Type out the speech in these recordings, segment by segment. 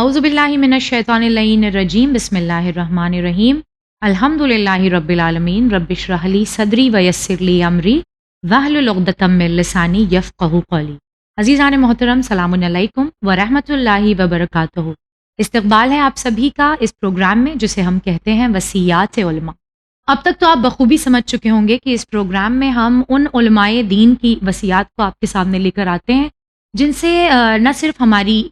اعوذ باللہ من الشیطان اللعین الرجیم بسم اللہ الرحمن الرحیم الحمدللہ رب العالمین رب اشرح لی صدری ویسر لی امری واحلل عقدۃ من لسانی یفقہوا قولی۔ عزیزان محترم، سلام علیکم ورحمۃ اللہ وبرکاتہ۔ استقبال ہے آپ سبھی کا اس پروگرام میں جسے ہم کہتے ہیں وصیات علماء۔ اب تک تو آپ بخوبی سمجھ چکے ہوں گے کہ اس پروگرام میں ہم ان علماء دین کی وصیات کو آپ کے سامنے لے کر آتے ہیں جن سے نہ صرف ہماری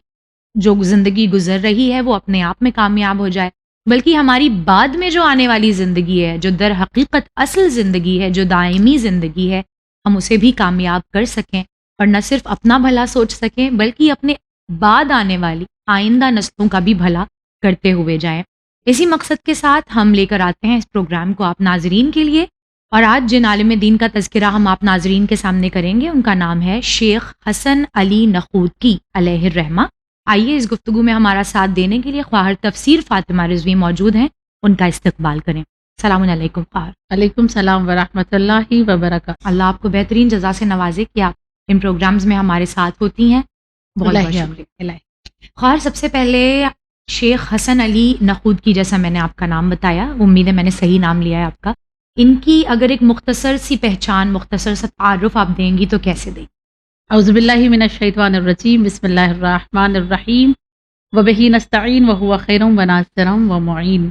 جو زندگی گزر رہی ہے وہ اپنے آپ میں کامیاب ہو جائے، بلکہ ہماری بعد میں جو آنے والی زندگی ہے، جو در حقیقت اصل زندگی ہے، جو دائمی زندگی ہے، ہم اسے بھی کامیاب کر سکیں اور نہ صرف اپنا بھلا سوچ سکیں بلکہ اپنے بعد آنے والی آئندہ نسلوں کا بھی بھلا کرتے ہوئے جائیں۔ اسی مقصد کے ساتھ ہم لے کر آتے ہیں اس پروگرام کو آپ ناظرین کے لیے، اور آج جن عالم دین کا تذکرہ ہم آپ ناظرین کے سامنے کریں گے ان کا نام ہے شیخ حسن علی نخودکی علیہ الرحمہ۔ آئیے اس گفتگو میں ہمارا ساتھ دینے کے لیے خواہر تفسیر فاطمہ رضوی موجود ہیں، ان کا استقبال کریں۔ السلام علیکم خواہر۔ علیکم السلام ورحمۃ اللہ وبرکاتہ۔ اللہ آپ کو بہترین جزا سے نوازے کہ آپ ان پروگرامز میں ہمارے ساتھ ہوتی ہیں، بہت بہت شکریہ۔ خواہر، سب سے پہلے شیخ حسن علی نخودکی، جیسا میں نے آپ کا نام بتایا، امید ہے میں نے صحیح نام لیا ہے آپ کا، ان کی اگر ایک مختصر سی پہچان، مختصر سا تعارف آپ دیں گی تو کیسے دیں؟ اعوذ باللہ من الشیطان الرجیم، بسم اللہ الرحمن الرحیم، وبہ نستعین وہو خیر وناصر ومعین۔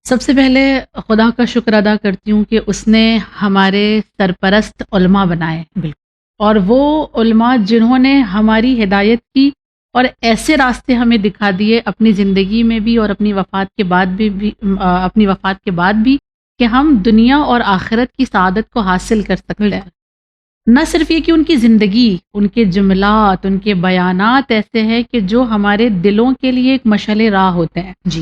سب سے پہلے خدا کا شکر ادا کرتی ہوں کہ اس نے ہمارے سرپرست علماء بنائے، بالکل، اور وہ علماء جنہوں نے ہماری ہدایت کی اور ایسے راستے ہمیں دکھا دیے اپنی زندگی میں بھی اور اپنی وفات کے بعد بھی کہ ہم دنیا اور آخرت کی سعادت کو حاصل کر سکتے ہیں۔ نہ صرف یہ کہ ان کی زندگی، ان کے جملات، ان کے بیانات ایسے ہیں کہ جو ہمارے دلوں کے لیے ایک مشعل راہ ہوتے ہیں۔ جی،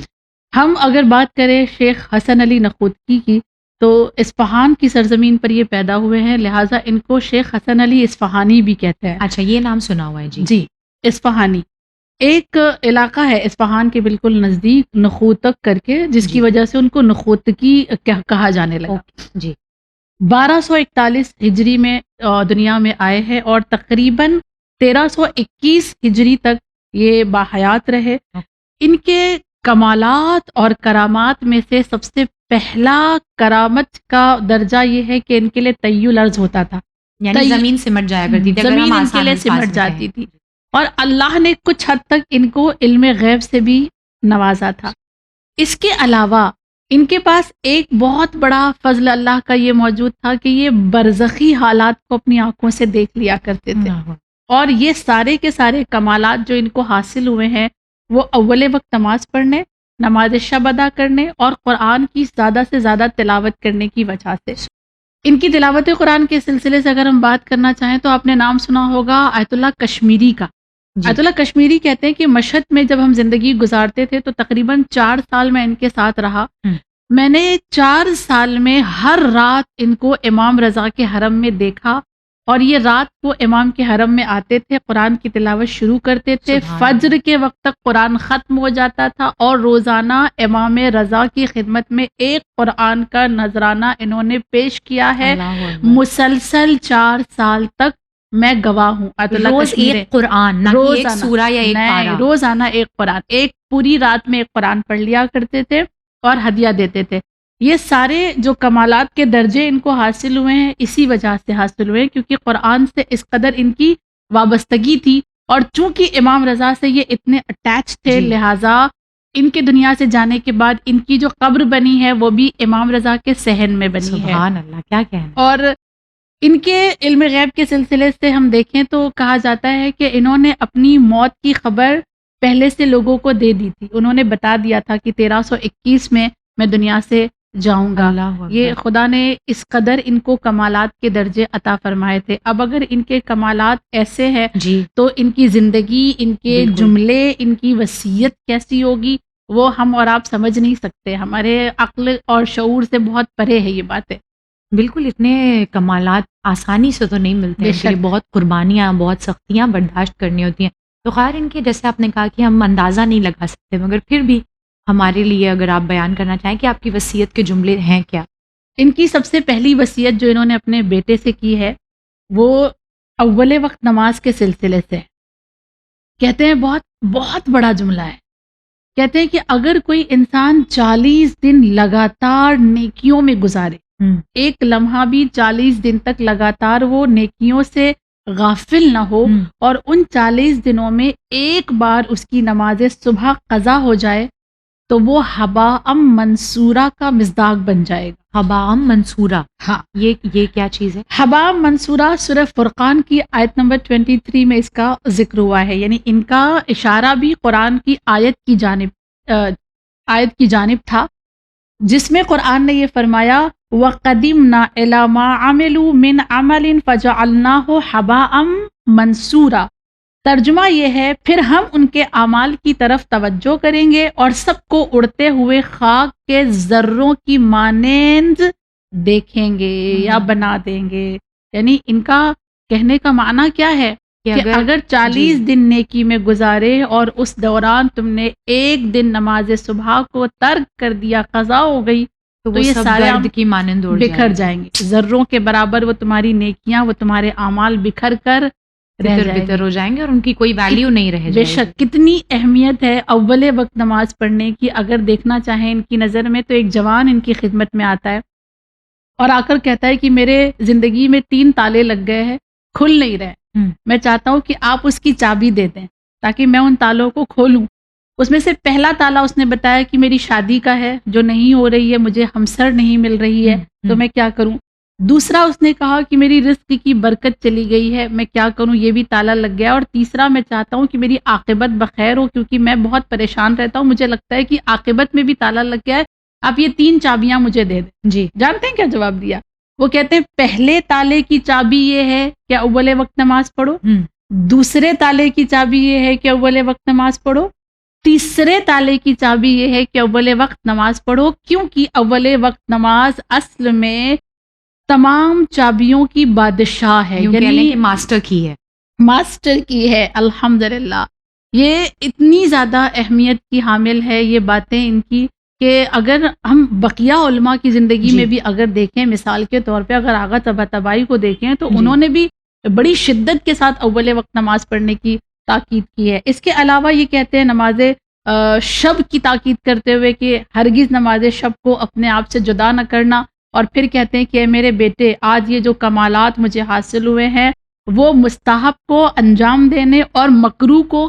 ہم اگر بات کریں شیخ حسن علی نخودکی کی تو اصفہان کی سرزمین پر یہ پیدا ہوئے ہیں، لہٰذا ان کو شیخ حسن علی اصفہانی بھی کہتے ہیں۔ اچھا، یہ نام سنا ہوا ہے۔ جی، اصفہانی ایک علاقہ ہے اصفہان کے بالکل نزدیک، نخوتک کر کے، جس کی وجہ سے ان کو نخوتکی کہا جانے لگا۔ جی، 1241 ہجری میں دنیا میں آئے ہیں اور تقریباً 1321 ہجری تک یہ باحیات رہے۔ ان کے کمالات اور کرامات میں سے سب سے پہلا کرامت کا درجہ یہ ہے کہ ان کے لیے طی الارض ہوتا تھا، یعنی زمین سمٹ جایا کرتی تھی، زمین ان کے لیے سمٹ جاتی تھی، اور اللہ نے کچھ حد تک ان کو علم غیب سے بھی نوازا تھا۔ اس کے علاوہ ان کے پاس ایک بہت بڑا فضل اللہ کا یہ موجود تھا کہ یہ برزخی حالات کو اپنی آنکھوں سے دیکھ لیا کرتے تھے، اور یہ سارے کے سارے کمالات جو ان کو حاصل ہوئے ہیں وہ اول وقت نماز پڑھنے، نماز شب ادا کرنے اور قرآن کی زیادہ سے زیادہ تلاوت کرنے کی وجہ سے۔ ان کی تلاوت قرآن کے سلسلے سے اگر ہم بات کرنا چاہیں تو آپ نے نام سنا ہوگا آیت اللہ کشمیری کا۔ آیت اللہ کشمیری کہتے ہیں کہ مشہد میں جب ہم زندگی گزارتے تھے تو تقریباً 4 سال میں ان کے ساتھ رہا۔ میں نے 4 سال میں ہر رات ان کو امام رضا کے حرم میں دیکھا، اور یہ رات کو امام کے حرم میں آتے تھے، قرآن کی تلاوت شروع کرتے تھے، فجر کے وقت تک قرآن ختم ہو جاتا تھا، اور روزانہ امام رضا کی خدمت میں ایک قرآن کا نذرانہ انہوں نے پیش کیا ہے۔ مسلسل 4 سال تک میں گواہ ہوں۔ روز ایک قرآن، نہ کہ ایک سورہ یا ایک پارہ، روزانہ ایک قرآن، ایک پوری رات میں ایک قرآن پڑھ لیا کرتے تھے اور ہدیہ دیتے تھے۔ یہ سارے جو کمالات کے درجے ان کو حاصل ہوئے ہیں اسی وجہ سے حاصل ہوئے ہیں، کیونکہ قرآن سے اس قدر ان کی وابستگی تھی، اور چونکہ امام رضا سے یہ اتنے اٹیچ تھے، لہٰذا ان کے دنیا سے جانے کے بعد ان کی جو قبر بنی ہے وہ بھی امام رضا کے صحن میں بنی ہے۔ سبحان اللہ، کیا کہنا۔ اور ان کے علم غیب کے سلسلے سے ہم دیکھیں تو کہا جاتا ہے کہ انہوں نے اپنی موت کی خبر پہلے سے لوگوں کو دے دی تھی، انہوں نے بتا دیا تھا کہ 1321 میں دنیا سے جاؤں گا۔ یہ خدا نے اس قدر ان کو کمالات کے درجے عطا فرمائے تھے۔ اب اگر ان کے کمالات ایسے ہیں تو ان کی زندگی، ان کے جملے، ان کی وصیت کیسی ہوگی وہ ہم اور آپ سمجھ نہیں سکتے، ہمارے عقل اور شعور سے بہت پرے ہے یہ باتیں۔ بالکل، اتنے کمالات آسانی سے تو نہیں ملتے ہیں، ان کے لیے بہت قربانیاں، بہت سختیاں برداشت کرنی ہوتی ہیں۔ تو خیر، ان کے جیسے آپ نے کہا کہ ہم اندازہ نہیں لگا سکتے، مگر پھر بھی ہمارے لیے اگر آپ بیان کرنا چاہیں کہ آپ کی وصیت کے جملے ہیں کیا؟ ان کی سب سے پہلی وصیت جو انہوں نے اپنے بیٹے سے کی ہے وہ اول وقت نماز کے سلسلے سے۔ کہتے ہیں بہت بہت بڑا جملہ ہے. کہتے ہیں کہ اگر کوئی انسان 40 دن لگاتار نیکیوں میں گزارے، ایک لمحہ بھی 40 دن تک لگاتار وہ نیکیوں سے غافل نہ ہو، اور ان 40 دنوں میں ایک بار اس کی نماز صبح قضا ہو جائے تو وہ حباء منصورہ کا مصداق بن جائے گا. حباء منصورہ، ہاں، یہ کیا چیز ہے؟ حباء منصورہ سورہ فرقان کی آیت نمبر 23 میں اس کا ذکر ہوا ہے. یعنی ان کا اشارہ بھی قرآن کی آیت کی جانب تھا، جس میں قرآن نے یہ فرمایا وَقَدِمْنَا إِلَى مَا عَمِلُوا مِنْ عَمَلٍ فَجَعَلْنَاهُ حَبَاءً مَنْصُورًا. ترجمہ یہ ہے پھر ہم ان کے اعمال کی طرف توجہ کریں گے اور سب کو اڑتے ہوئے خاک کے ذروں کی مانند دیکھیں گے یا بنا دیں گے. یعنی ان کا کہنے کا معنی کیا ہے کہ اگر 40 دن نیکی میں گزارے اور اس دوران تم نے ایک دن نماز صبح کو ترک کر دیا، قضا ہو گئی، تو یہ سارے گرد کی مانند بکھر جائیں گے. ذروں کے برابر وہ تمہاری نیکیاں، وہ تمہارے اعمال بکھر کر بتر ہو جائیں گے اور ان کی کوئی ویلیو نہیں رہ جائے گی. بے شک کتنی اہمیت ہے اول وقت نماز پڑھنے کی. اگر دیکھنا چاہیں ان کی نظر میں تو ایک جوان ان کی خدمت میں آتا ہے اور آ کر کہتا ہے کہ میرے زندگی میں 3 تالے لگ گئے ہیں، کھل نہیں رہے، میں چاہتا ہوں کہ آپ اس کی چابی دے دیں تاکہ میں ان تالوں کو کھولوں. اس میں سے پہلا تالا اس نے بتایا کہ میری شادی کا ہے جو نہیں ہو رہی ہے، مجھے ہمسر نہیں مل رہی ہے، تو میں کیا کروں. دوسرا اس نے کہا کہ میری رزق کی برکت چلی گئی ہے، میں کیا کروں، یہ بھی تالا لگ گیا. اور تیسرا میں چاہتا ہوں کہ میری عاقبت بخیر ہو، کیونکہ میں بہت پریشان رہتا ہوں، مجھے لگتا ہے کہ عاقبت میں بھی تالا لگ گیا ہے، آپ یہ 3 چابیاں مجھے دے دیں. جی جانتے ہیں کیا جواب دیا؟ وہ کہتے ہیں پہلے تالے کی چابی یہ ہے کہ اول وقت نماز پڑھو، دوسرے تالے کی چابی یہ ہے کہ اول وقت نماز پڑھو، تیسرے تالے کی چابی یہ ہے کہ اول وقت نماز پڑھو، کیونکہ اول وقت نماز اصل میں تمام چابیوں کی بادشاہ ہے، یعنی ماسٹر کی ہے. ماسٹر کی ہے. الحمدللہ یہ اتنی زیادہ اہمیت کی حامل ہے یہ باتیں ان کی کہ اگر ہم بقیہ علماء کی زندگی میں بھی اگر دیکھیں، مثال کے طور پہ اگر آغا طباطبائی کو دیکھیں تو انہوں نے بھی بڑی شدت کے ساتھ اول وقت نماز پڑھنے کی تاکید کی ہے. اس کے علاوہ یہ کہتے ہیں نماز شب کی تاکید کرتے ہوئے کہ ہرگز نماز شب کو اپنے آپ سے جدا نہ کرنا، اور پھر کہتے ہیں کہ اے میرے بیٹے، آج یہ جو کمالات مجھے حاصل ہوئے ہیں وہ مستحب کو انجام دینے اور مکروہ کو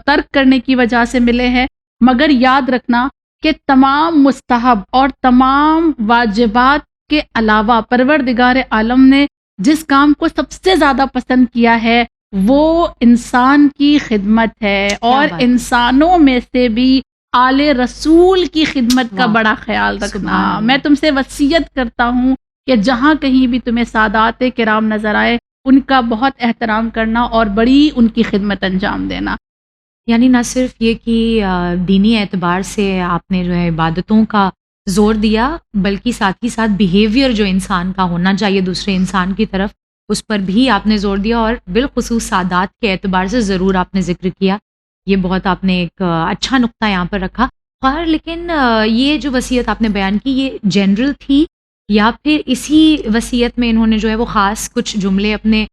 ترک کرنے کی وجہ سے ملے ہیں، مگر یاد رکھنا کہ تمام مستحب اور تمام واجبات کے علاوہ پروردگار عالم نے جس کام کو سب سے زیادہ پسند کیا ہے وہ انسان کی خدمت ہے، اور انسانوں میں سے بھی آل رسول کی خدمت کا بڑا خیال رکھنا. میں تم سے وصیت کرتا ہوں کہ جہاں کہیں بھی تمہیں سادات کرام نظر آئے ان کا بہت احترام کرنا اور بڑی ان کی خدمت انجام دینا. یعنی نہ صرف یہ کہ دینی اعتبار سے آپ نے جو ہے عبادتوں کا زور دیا، بلکہ ساتھ ہی ساتھ بیہیویئر جو انسان کا ہونا چاہیے دوسرے انسان کی طرف، اس پر بھی آپ نے زور دیا، اور بالخصوص سادات کے اعتبار سے ضرور آپ نے ذکر کیا. یہ بہت آپ نے ایک اچھا نقطہ یہاں پر رکھا. خیر، لیکن یہ جو وصیت آپ نے بیان کی یہ جنرل تھی یا پھر اسی وصیت میں انہوں نے جو ہے وہ خاص کچھ جملے اپنے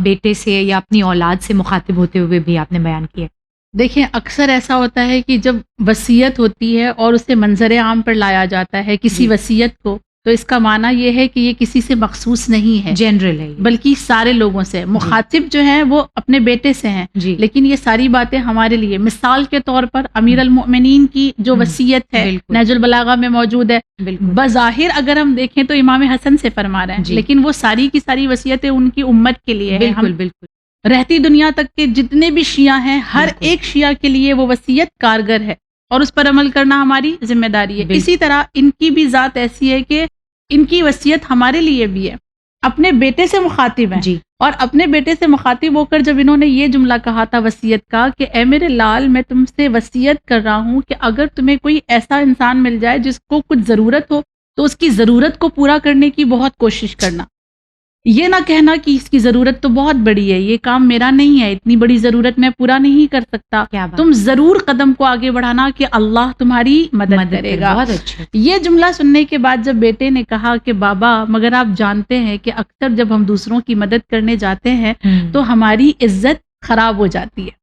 بیٹے سے یا اپنی اولاد سے مخاطب ہوتے ہوئے بھی آپ نے بیان کیے؟ دیکھیں اکثر ایسا ہوتا ہے کہ جب وصیت ہوتی ہے اور اسے منظر عام پر لایا جاتا ہے کسی وصیت کو، تو اس کا معنی یہ ہے کہ یہ کسی سے مخصوص نہیں ہے، جنرل ہے، بلکہ سارے لوگوں سے. مخاطب جو ہیں وہ اپنے بیٹے سے ہیں، لیکن یہ ساری باتیں ہمارے لیے. مثال کے طور پر امیر المؤمنین کی جو وصیت ہے نہج البلاغہ میں موجود ہے، بظاہر اگر ہم دیکھیں تو امام حسن سے فرما رہے ہیں، لیکن وہ ساری کی ساری وصیتیں ان کی امت کے لیے ہیں. بالکل رہتی دنیا تک کے جتنے بھی شیعہ ہیں، ہر ایک شیعہ کے لیے وہ وصیت کارگر ہے اور اس پر عمل کرنا ہماری ذمہ داری ہے. اسی طرح ان کی بھی ذات ایسی ہے کہ ان کی وصیت ہمارے لیے بھی ہے. اپنے بیٹے سے مخاطب ہیں، اور اپنے بیٹے سے مخاطب ہو کر جب انہوں نے یہ جملہ کہا تھا وصیت کا کہ اے میرے لال، میں تم سے وصیت کر رہا ہوں کہ اگر تمہیں کوئی ایسا انسان مل جائے جس کو کچھ ضرورت ہو تو اس کی ضرورت کو پورا کرنے کی بہت کوشش کرنا. یہ نہ کہنا کہ اس کی ضرورت تو بہت بڑی ہے، یہ کام میرا نہیں ہے، اتنی بڑی ضرورت میں پورا نہیں کر سکتا. تم ضرور قدم کو آگے بڑھانا کہ اللہ تمہاری مدد کرے گا. بہت اچھا. یہ جملہ سننے کے بعد جب بیٹے نے کہا کہ بابا، مگر آپ جانتے ہیں کہ اکثر جب ہم دوسروں کی مدد کرنے جاتے ہیں تو ہماری عزت خراب ہو جاتی ہے،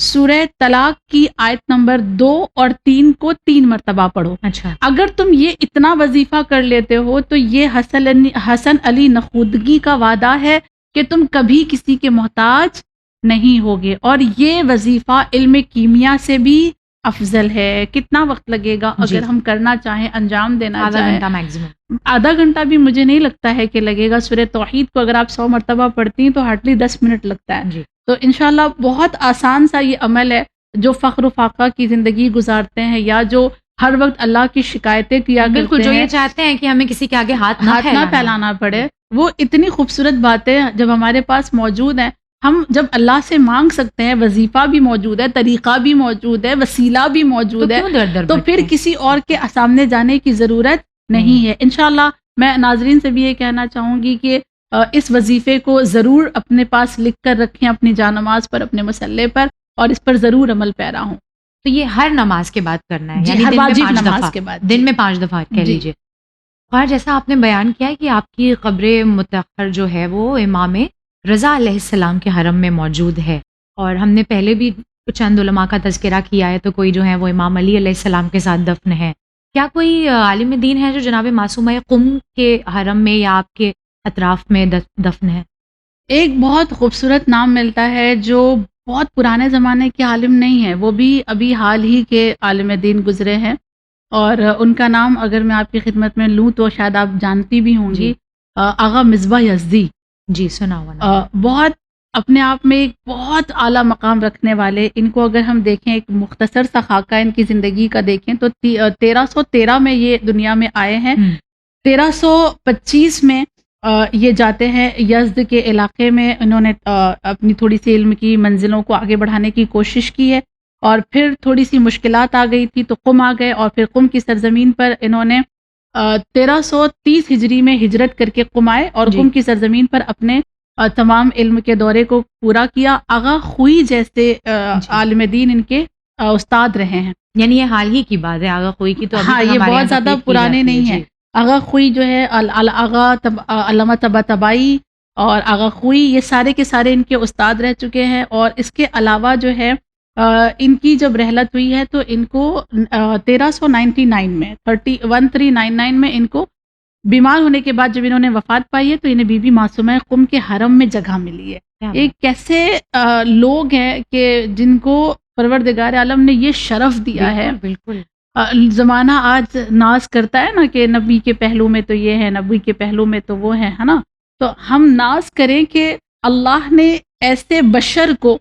سورہ طلاق کی آیت نمبر 2 اور 3 کو 3 مرتبہ پڑھو. اچھا اگر تم یہ اتنا وظیفہ کر لیتے ہو تو یہ حسن علی نخودگی کا وعدہ ہے کہ تم کبھی کسی کے محتاج نہیں ہوگے. اور یہ وظیفہ علم کیمیا سے بھی افضل ہے. کتنا وقت لگے گا اگر ہم کرنا چاہیں، انجام دینا آدھا چاہیں؟ گھنٹہ میکسیمم. آدھا گھنٹہ بھی مجھے نہیں لگتا ہے کہ لگے گا. سورہ توحید کو اگر آپ 100 مرتبہ پڑھتی ہیں تو ہارڈلی 10 منٹ لگتا ہے. جی تو انشاءاللہ بہت آسان سا یہ عمل ہے. جو فخر و فاقہ کی زندگی گزارتے ہیں یا جو ہر وقت اللہ کی شکایتیں کیا بالکل، کرتے جو ہیں، یہ چاہتے ہیں کہ ہمیں کسی کے آگے ہاتھ نہ پھیلانا پڑے، وہ اتنی خوبصورت باتیں جب ہمارے پاس موجود ہیں، ہم جب اللہ سے مانگ سکتے ہیں، وظیفہ بھی موجود ہے، طریقہ بھی موجود ہے، وسیلہ بھی موجود ہے، تو پھر کسی اور کے سامنے جانے کی ضرورت نہیں ہے. انشاءاللہ میں ناظرین سے بھی یہ کہنا چاہوں گی کہ اس وظیفے کو ضرور اپنے پاس لکھ کر رکھیں، اپنی جانماز پر، اپنے مسلح پر، اور اس پر ضرور عمل پیرا ہوں. تو یہ ہر نماز کے بعد کرنا ہے، جی، یعنی ہر دن میں واجب 5 نماز دفعہ، کے بعد. دن میں 5 دفعہ کہہ جی. لیجیے. اور جیسا آپ نے بیان کیا ہے کہ آپ کی قبر متأخر جو ہے وہ امام رضا علیہ السلام کے حرم میں موجود ہے، اور ہم نے پہلے بھی چند علماء کا تذکرہ کیا ہے، تو کوئی جو ہے وہ امام علی علیہ السلام کے ساتھ دفن ہے. کیا کوئی عالم دین ہے جو جناب معصومہ قم کے حرم میں یا آپ کے اطراف میں دفن ہے؟ ایک بہت خوبصورت نام ملتا ہے جو بہت پرانے زمانے کے عالم نہیں ہے، وہ بھی ابھی حال ہی کے عالم دین گزرے ہیں، اور ان کا نام اگر میں آپ کی خدمت میں لوں تو شاید آپ جانتی بھی ہوں گی. آغا مصباح یزدی. جی سنا ہوا. بہت اپنے آپ میں ایک بہت اعلیٰ مقام رکھنے والے. ان کو اگر ہم دیکھیں، ایک مختصر سا خاکہ ان کی زندگی کا دیکھیں تو 1313 میں یہ دنیا میں آئے ہیں. 1325 میں یہ جاتے ہیں یزد کے علاقے میں. انہوں نے اپنی تھوڑی سی علم کی منزلوں کو آگے بڑھانے کی کوشش کی ہے، اور پھر تھوڑی سی مشکلات آ گئی تھی تو قم آ گئے، اور پھر قم کی سرزمین پر انہوں نے 1330 ہجری میں ہجرت کر کے قم آئے، اور قم کی سرزمین پر اپنے تمام علم کے دورے کو پورا کیا. آغا خوئی جیسے عالم دین ان کے استاد رہے ہیں. یعنی یہ حال ہی کی بات ہے آغا خوئی کی، تو ہاں یہ بہت زیادہ پرانے نہیں ہیں. آغا خوئی جو ہے آغا علامہ طباطبائی اور آغا خوئی، یہ سارے کے سارے ان کے استاد رہ چکے ہیں. اور اس کے علاوہ جو ہے ان کی جب رحلت ہوئی ہے تو ان کو 1399 میں 1399 میں ان کو بیمار ہونے کے بعد جب انہوں نے وفات پائی ہے تو انہیں بی بی معصومہ قم کے حرم میں جگہ ملی ہے. ایک کیسے لوگ ہیں کہ جن کو پروردگار عالم نے یہ شرف دیا ہے. بالکل زمانہ آج ناز کرتا ہے نا کہ نبی کے پہلو میں تو یہ ہے، نبی کے پہلو میں تو وہ ہے نا. تو ہم ناز کریں کہ اللہ نے ایسے بشر کو،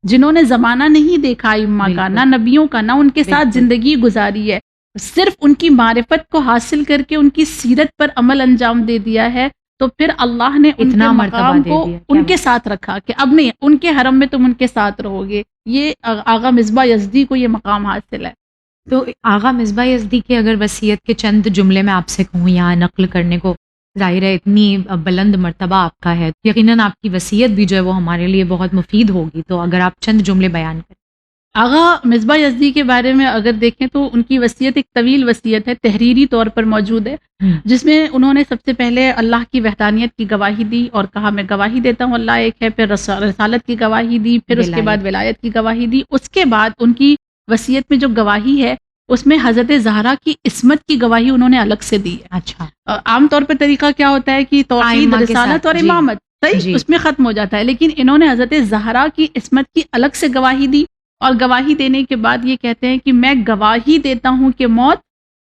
جنہوں نے زمانہ نہیں دیکھا امہ کا، نہ نبیوں کا، نہ ان کے ساتھ زندگی گزاری ہے، صرف ان کی معرفت کو حاصل کر کے ان کی سیرت پر عمل انجام دے دیا ہے، تو پھر اللہ نے ان کے مقام کو ان کے ساتھ رکھا کہ اب نہیں، ان کے حرم میں تم ان کے ساتھ رہو گے. یہ آغا مصباح یزدی کو یہ مقام حاصل ہے. تو آغا مصباح یزدی کے اگر وصیت کے چند جملے میں آپ سے کہوں یہاں نقل کرنے کو، ظاہر ہے اتنی بلند مرتبہ آپ کا ہے، یقیناً آپ کی وصیت بھی جو ہے وہ ہمارے لیے بہت مفید ہوگی، تو اگر آپ چند جملے بیان کریں. آغا مصباح یزدی کے بارے میں اگر دیکھیں تو ان کی وصیت ایک طویل وصیت ہے، تحریری طور پر موجود ہے، جس میں انہوں نے سب سے پہلے اللہ کی وحدانیت کی گواہی دی اور کہا میں گواہی دیتا ہوں اللہ ایک ہے، پھر رسالت کی گواہی دی، پھر اس کے بعد ولایت کی گواہی دی. اس کے بعد ان کی وصیت میں جو گواہی ہے اس میں حضرت زہرا کی عصمت کی گواہی انہوں نے الگ سے دی ہے. اچھا، عام طور پر طریقہ کیا ہوتا ہے کہ توحید، رسالت اور امامت صحیح اس میں ختم ہو جاتا ہے، لیکن انہوں نے حضرت زہرا کی عصمت کی الگ سے گواہی دی، اور گواہی دینے کے بعد یہ کہتے ہیں کہ میں گواہی دیتا ہوں کہ موت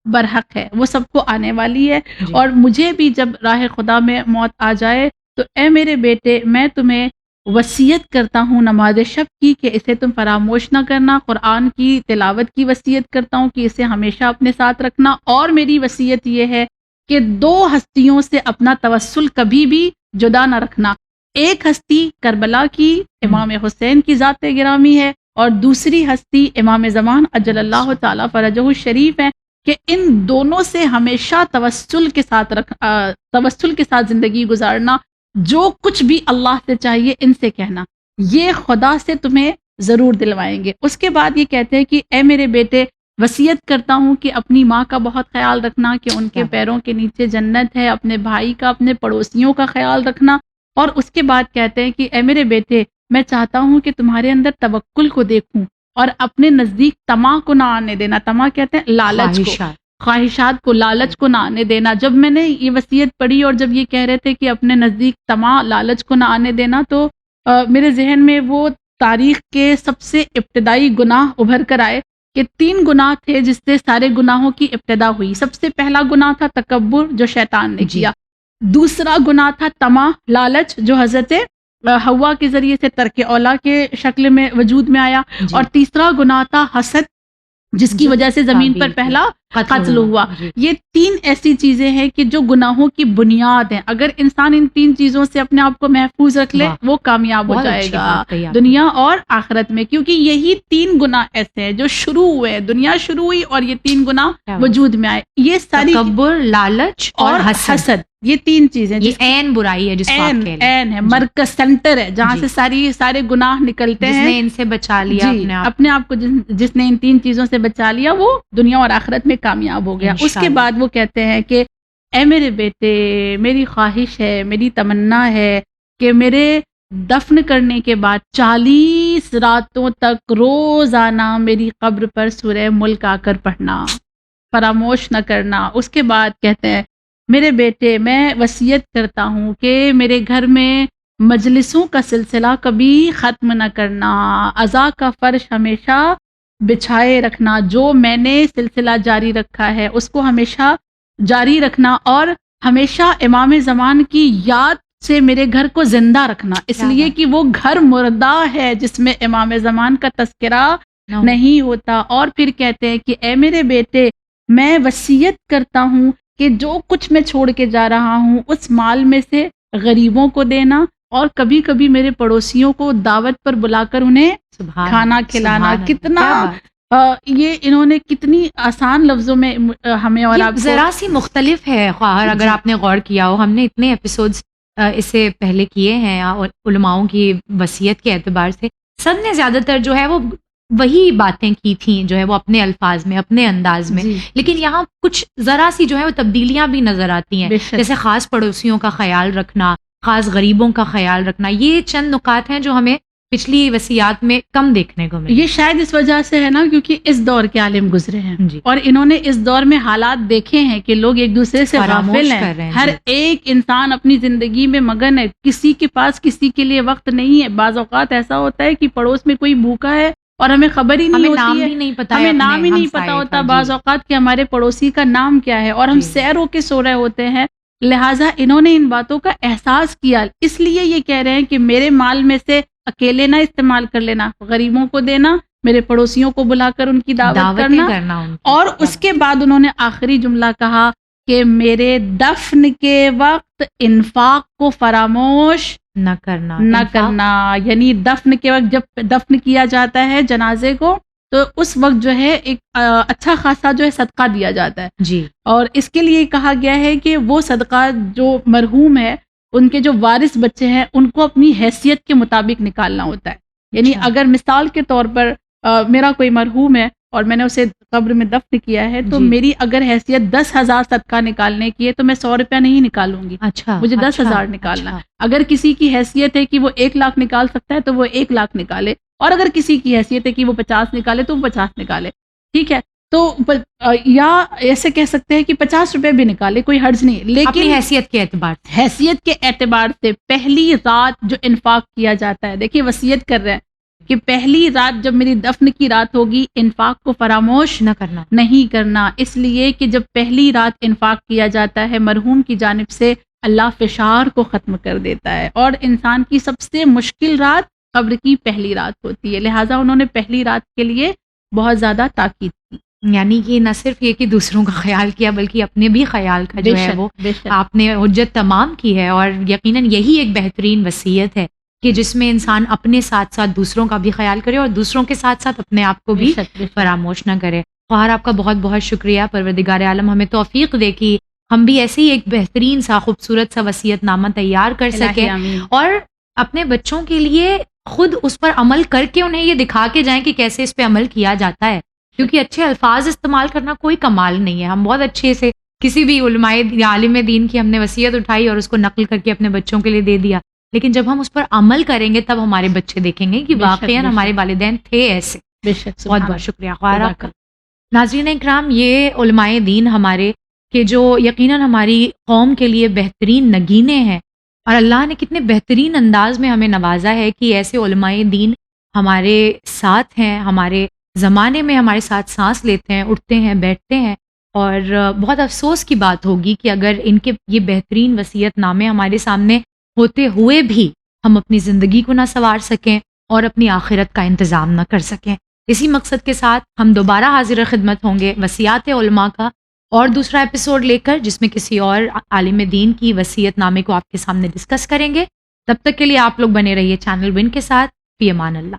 برحق ہے، وہ سب کو آنے والی ہے، اور مجھے بھی جب راہ خدا میں موت آ جائے تو اے میرے بیٹے میں تمہیں وصیت کرتا ہوں نماز شب کی کہ اسے تم فراموش نہ کرنا، قرآن کی تلاوت کی وصیت کرتا ہوں کہ اسے ہمیشہ اپنے ساتھ رکھنا، اور میری وصیت یہ ہے کہ 2 ہستیوں سے اپنا توسل کبھی بھی جدا نہ رکھنا. ایک ہستی کربلا کی امام حسین کی ذات گرامی ہے، اور دوسری ہستی امام زمان اجل اللہ تعالی فرجہ الشریف ہے، کہ ان دونوں سے ہمیشہ توسل کے ساتھ زندگی گزارنا، جو کچھ بھی اللہ سے چاہیے ان سے کہنا، یہ خدا سے تمہیں ضرور دلوائیں گے. اس کے بعد یہ کہتے ہیں کہ اے میرے بیٹے وصیت کرتا ہوں کہ اپنی ماں کا بہت خیال رکھنا کہ ان کے پیروں کے نیچے جنت ہے، اپنے بھائی کا، اپنے پڑوسیوں کا خیال رکھنا. اور اس کے بعد کہتے ہیں کہ اے میرے بیٹے میں چاہتا ہوں کہ تمہارے اندر توکل کو دیکھوں اور اپنے نزدیک طمع کو نہ آنے دینا. طمع کہتے ہیں لالچ کو، خواہشات. خواہشات کو، لالچ کو نہ آنے دینا. جب میں نے یہ وصیت پڑھی اور جب یہ کہہ رہے تھے کہ اپنے نزدیک طمع، لالچ کو نہ آنے دینا، تو میرے ذہن میں وہ تاریخ کے سب سے ابتدائی گناہ ابھر کر آئے کہ 3 گناہ تھے جس سے سارے گناہوں کی ابتدا ہوئی. سب سے پہلا گناہ تھا تکبر، جو شیطان نے کیا. دوسرا گناہ تھا طمع، لالچ، جو حضرت حوا کے ذریعے سے ترک اولا کے شکل میں وجود میں آیا. اور تیسرا گناہ تھا حسد، جس کی وجہ سے زمین پر پہلا قتل ہوا. یہ 3 ایسی چیزیں ہیں کہ جو گناہوں کی بنیاد ہیں. اگر انسان ان 3 چیزوں سے اپنے آپ کو محفوظ رکھ لے وہ کامیاب ہو جائے گا دنیا اور آخرت میں. کیونکہ یہی 3 گناہ ایسے ہیں جو شروع ہوئے، دنیا شروع ہوئی اور یہ 3 گناہ وجود میں آئے. یہ ساری تکبر، لالچ اور حسد، یہ 3 چیزیں یہ عین برائی ہے، جس کو آپ کہہ رہے ہیں. عین ہے، مرکز، سینٹر ہے جہاں سے سارے گناہ نکلتے ہیں. جس نے ان سے بچا لیا اپنے آپ کو، جس نے ان 3 چیزوں سے بچا لیا وہ دنیا اور آخرت میں کامیاب ہو گیا. اس کے بعد وہ کہتے ہیں کہ اے میرے بیٹے، میری خواہش ہے، میری تمنا ہے کہ میرے دفن کرنے کے بعد 40 راتوں تک روزانہ میری قبر پر سورہ ملک آ کر پڑھنا، فراموش نہ کرنا. اس کے بعد کہتے ہیں میرے بیٹے، میں وصیت کرتا ہوں کہ میرے گھر میں مجلسوں کا سلسلہ کبھی ختم نہ کرنا، عزا کا فرش ہمیشہ بچھائے رکھنا. جو میں نے سلسلہ جاری رکھا ہے اس کو ہمیشہ جاری رکھنا، اور ہمیشہ امام زمان کی یاد سے میرے گھر کو زندہ رکھنا، اس لیے کہ وہ گھر مردہ ہے جس میں امام زمان کا تذکرہ نہیں ہوتا. اور پھر کہتے ہیں کہ اے میرے بیٹے، میں وصیت کرتا ہوں کہ جو کچھ میں چھوڑ کے جا رہا ہوں اس مال میں سے غریبوں کو دینا، اور کبھی کبھی میرے پڑوسیوں کو دعوت پر بلا کر انہیں کھانا کھلانا. کتنا یہ انہوں نے کتنی آسان لفظوں میں ہمیں اور آپ ذرا سی مختلف ہے. خواہر اگر آپ نے غور کیا ہو، ہم نے اتنے ایپیسوڈز اس سے پہلے کیے ہیں علماؤں کی وصیت کے اعتبار سے، سب نے زیادہ تر جو ہے وہ وہی باتیں کی تھیں، جو ہے وہ اپنے الفاظ میں، اپنے انداز میں. لیکن یہاں کچھ ذرا سی جو ہے وہ تبدیلیاں بھی نظر آتی ہیں، جیسے خاص پڑوسیوں کا خیال رکھنا، خاص غریبوں کا خیال رکھنا. یہ چند نکات ہیں جو ہمیں پچھلی وصیات میں کم دیکھنے کو ملے. یہ شاید اس وجہ سے ہے نا کیونکہ اس دور کے عالم گزرے ہیں اور انہوں نے اس دور میں حالات دیکھے ہیں کہ لوگ ایک دوسرے سے غافل ہیں. ہر ایک انسان اپنی زندگی میں مگن ہے، کسی کے پاس کسی کے لیے وقت نہیں ہے. بعض اوقات ایسا ہوتا ہے کہ پڑوس میں کوئی بھوکا ہے اور ہمیں خبر ہی نہیں ہوتی ہے، ہمیں نام ہی نہیں پتا ہوتا بعض اوقات کہ ہمارے پڑوسی کا نام کیا ہے، اور ہم سیر ہو کے سو رہے ہوتے ہیں. لہٰذا انہوں نے ان باتوں کا احساس کیا، اس لیے یہ کہہ رہے ہیں کہ میرے مال میں سے اکیلے نہ استعمال کر لینا، غریبوں کو دینا، میرے پڑوسیوں کو بلا کر ان کی دعوت کرنا. اور اس کے بعد انہوں نے آخری جملہ کہا کہ میرے دفن کے وقت انفاق کو فراموش نہ کرنا. یعنی دفن کے وقت جب دفن کیا جاتا ہے جنازے کو تو اس وقت جو ہے ایک اچھا خاصا جو ہے صدقہ دیا جاتا ہے. اور اس کے لیے کہا گیا ہے کہ وہ صدقہ جو مرحوم ہے ان کے جو وارث بچے ہیں ان کو اپنی حیثیت کے مطابق نکالنا ہوتا ہے. یعنی اگر مثال کے طور پر میرا کوئی مرحوم ہے اور میں نے اسے قبر میں دفن کیا ہے تو میری اگر حیثیت 10,000 صدقہ نکالنے کی ہے تو میں 100 روپیہ نہیں نکالوں گی، مجھے 10,000 نکالنا ہے. اگر کسی کی حیثیت ہے کہ وہ 1 لاکھ نکال سکتا ہے تو وہ 1 لاکھ نکالے، اور اگر کسی کی حیثیت ہے کہ وہ 50 نکالے تو وہ 50 نکالے. ٹھیک ہے، تو یا ایسے کہہ سکتے ہیں کہ 50 روپے بھی نکالے، کوئی حرج نہیں. لیکن حیثیت کے اعتبار سے پہلی رات جو انفاق کیا جاتا ہے، دیکھیے وصیت کر رہے ہیں کہ پہلی رات جب میری دفن کی رات ہوگی انفاق کو فراموش نہیں کرنا. اس لیے کہ جب پہلی رات انفاق کیا جاتا ہے مرحوم کی جانب سے اللہ فشار کو ختم کر دیتا ہے، اور انسان کی سب سے مشکل رات قبر کی پہلی رات ہوتی ہے. لہٰذا انہوں نے پہلی رات کے لیے بہت زیادہ تاکید کی. یعنی کہ نہ صرف یہ کہ دوسروں کا خیال کیا بلکہ اپنے بھی خیال کا جو ہے وہ آپ نے حجت تمام کی ہے. اور یقیناً یہی ایک بہترین وصیت ہے کہ جس میں انسان اپنے ساتھ ساتھ دوسروں کا بھی خیال کرے اور دوسروں کے ساتھ ساتھ اپنے آپ کو بھی فراموش نہ کرے. خواہر آپ کا بہت بہت شکریہ. پروردگار عالم ہمیں توفیق دے کہ ہم بھی ایسے ہی ایک بہترین سا خوبصورت سا وصیت نامہ تیار کر سکیں اور اپنے بچوں کے لیے خود اس پر عمل کر کے انہیں یہ دکھا کے جائیں کہ کیسے اس پہ عمل کیا جاتا ہے. کیونکہ اچھے الفاظ استعمال کرنا کوئی کمال نہیں ہے. ہم بہت اچھے سے کسی بھی علماء عالم دین کی ہم نے وصیت اٹھائی اور اس کو نقل کر کے اپنے بچوں کے لیے دے دیا، لیکن جب ہم اس پر عمل کریں گے تب ہمارے بچے دیکھیں گے کہ بے شک، واقعاً بے ہمارے شک، والدین تھے ایسے. بے شک، بہت سبحان بہت اللہ، شکریہ خواہر آپ جزاک کا. اللہ۔ ناظرین اکرام، یہ علماء دین ہمارے کہ جو یقیناً ہماری قوم کے لیے بہترین نگینے ہیں، اور اللہ نے کتنے بہترین انداز میں ہمیں نوازا ہے کہ ایسے علماء دین ہمارے ساتھ ہیں، ہمارے زمانے میں ہمارے ساتھ سانس لیتے ہیں، اٹھتے ہیں، بیٹھتے ہیں. اور بہت افسوس کی بات ہوگی کہ اگر ان کے یہ بہترین وصیت نامے ہمارے سامنے ہوتے ہوئے بھی ہم اپنی زندگی کو نہ سنوار سکیں اور اپنی آخرت کا انتظام نہ کر سکیں. اسی مقصد کے ساتھ ہم دوبارہ حاضر خدمت ہوں گے وصیات علماء کا اور دوسرا ایپیسوڈ لے کر، جس میں کسی اور عالم دین کی وصیت نامے کو آپ کے سامنے ڈسکس کریں گے. تب تک کے لیے آپ لوگ بنے رہیے چینل ون کے ساتھ. فی امان اللہ.